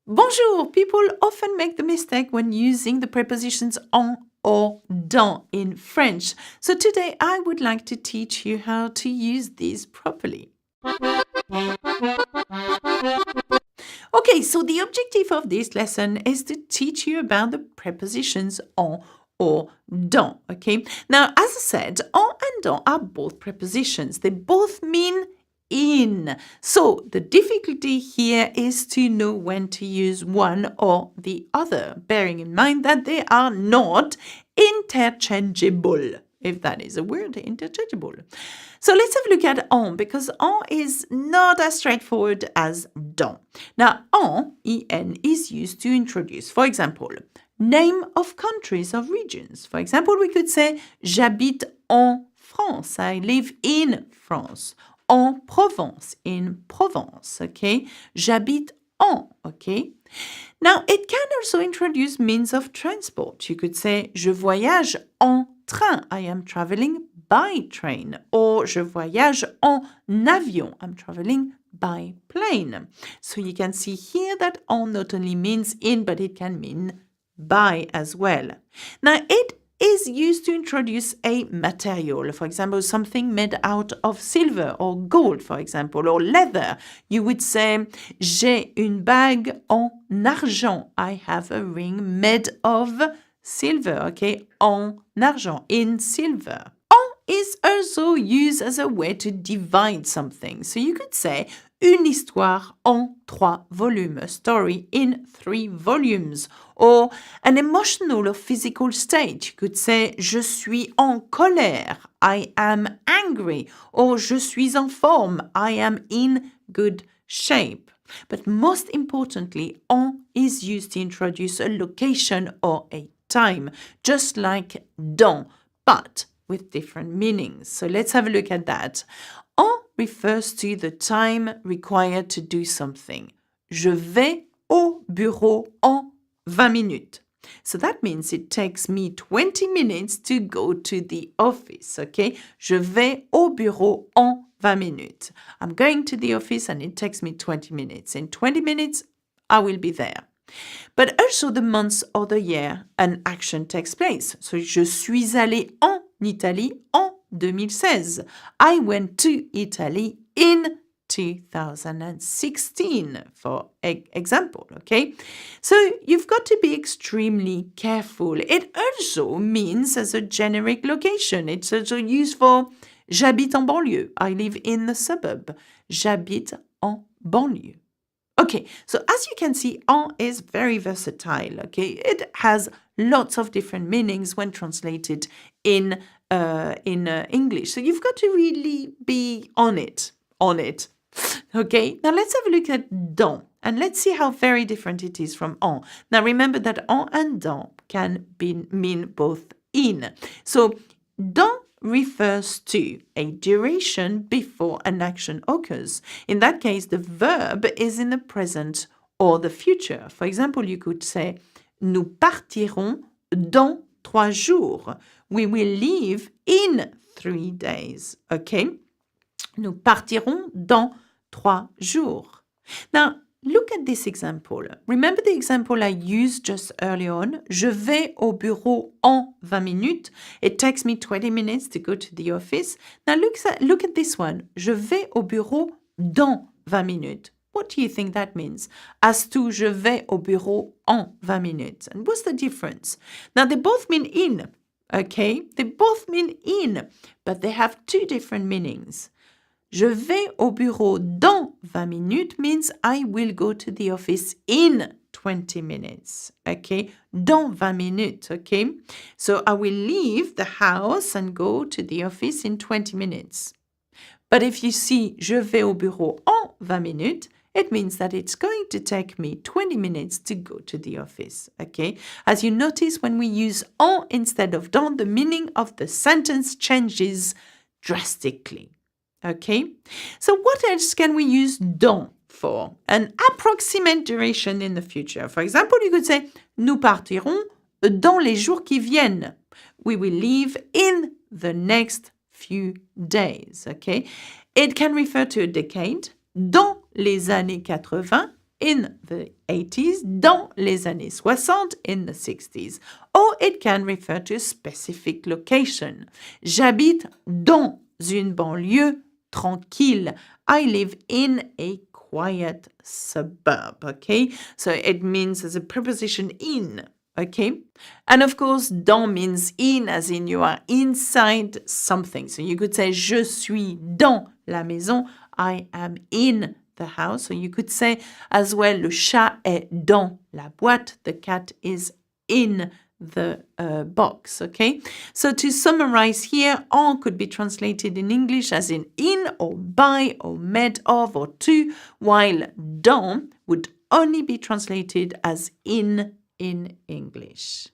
Bonjour! People often make the mistake when using the prepositions en or dans in French. So today I would like to teach you how to use these properly. Okay, so the objective of this lesson is to teach you about the prepositions en or dans, okay? Now, as I said, en and dans are both prepositions. They both mean in. So the difficulty here is to know when to use one or the other, bearing in mind that they are not interchangeable, if that is a word, interchangeable. So let's have a look at en, because en is not as straightforward as dans. Now, en is used to introduce, for example, name of countries, of regions. For example, we could say, j'habite en France, I live in France. En Provence, in Provence, okay? J'habite en, okay? Now, it can also introduce means of transport. You could say, je voyage en train, I am traveling by train. Or, je voyage en avion, I'm traveling by plane. So you can see here that en not only means in, but it can mean by as well. Now, it is used to introduce a material, for example, something made out of silver or gold, for example, or leather. You would say, j'ai une bague en argent. I have a ring made of silver, okay? En argent, in silver. En is also used as a way to divide something. So you could say, une histoire en 3 volumes, a story in 3 volumes. Or an emotional or physical state. You could say, je suis en colère, I am angry. Or je suis en forme, I am in good shape. But most importantly, en is used to introduce a location or a time, just like dans, but with different meanings. So let's have a look at that. En refers to the time required to do something. Je vais au bureau en 20 minutes. So that means it takes me 20 minutes to go to the office, okay? Je vais au bureau en 20 minutes. I'm going to the office and it takes me 20 minutes. In 20 minutes, I will be there. But also the months or the year an action takes place. So, je suis allé en Italie en 2016. I went to Italy in 2016, for example, okay? So you've got to be extremely careful. It also means as a generic location. It's also used for j'habite en banlieue. I live in the suburb. J'habite en banlieue. Okay, so as you can see, en is very versatile, okay? It has lots of different meanings when translated in English. So you've got to really be on it. Okay, now let's have a look at dans, and let's see how very different it is from en. Now remember that en and dans can mean both in. So dans refers to a duration before an action occurs. In that case, the verb is in the present or the future. For example, you could say, nous partirons dans 3 jours. We will leave in 3 days. Okay? Nous partirons dans 3 jours. Now, look at this example. Remember the example I used just earlier on? Je vais au bureau en 20 minutes. It takes me 20 minutes to go to the office. Now look at this one. Je vais au bureau dans 20 minutes. What do you think that means? As to je vais au bureau en 20 minutes. And what's the difference? Now they both mean in. Okay? They both mean in, but they have 2 different meanings. Je vais au bureau dans 20 minutes means I will go to the office in 20 minutes. Okay? Dans 20 minutes. Okay? So I will leave the house and go to the office in 20 minutes. But if you see je vais au bureau en 20 minutes, it means that it's going to take me 20 minutes to go to the office. Okay? As you notice, when we use en instead of dans, the meaning of the sentence changes drastically. Okay, so what else can we use dans for? An approximate duration in the future. For example, you could say, nous partirons dans les jours qui viennent. We will leave in the next few days. Okay, it can refer to a decade. Dans les années 80, in the 80s, dans les années 60, in the 60s. Or it can refer to a specific location. J'habite dans une banlieue tranquille. I live in a quiet suburb, okay? So it means there's a preposition in, okay? And of course, dans means in, as in you are inside something. So you could say, je suis dans la maison. I am in the house. So you could say as well, le chat est dans la boîte. The cat is in the box, okay? So to summarize here, en could be translated in English as in or by or made of or to, while dans would only be translated as in English.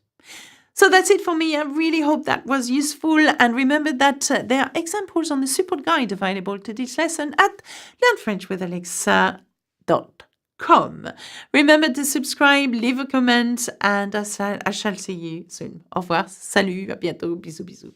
So that's it for me. I really hope that was useful. And remember that there are examples on the support guide available to this lesson at learnfrenchwithalexa.com. Remember to subscribe, leave a comment, and I shall see you soon. Au revoir, salut, à bientôt, bisous, bisous.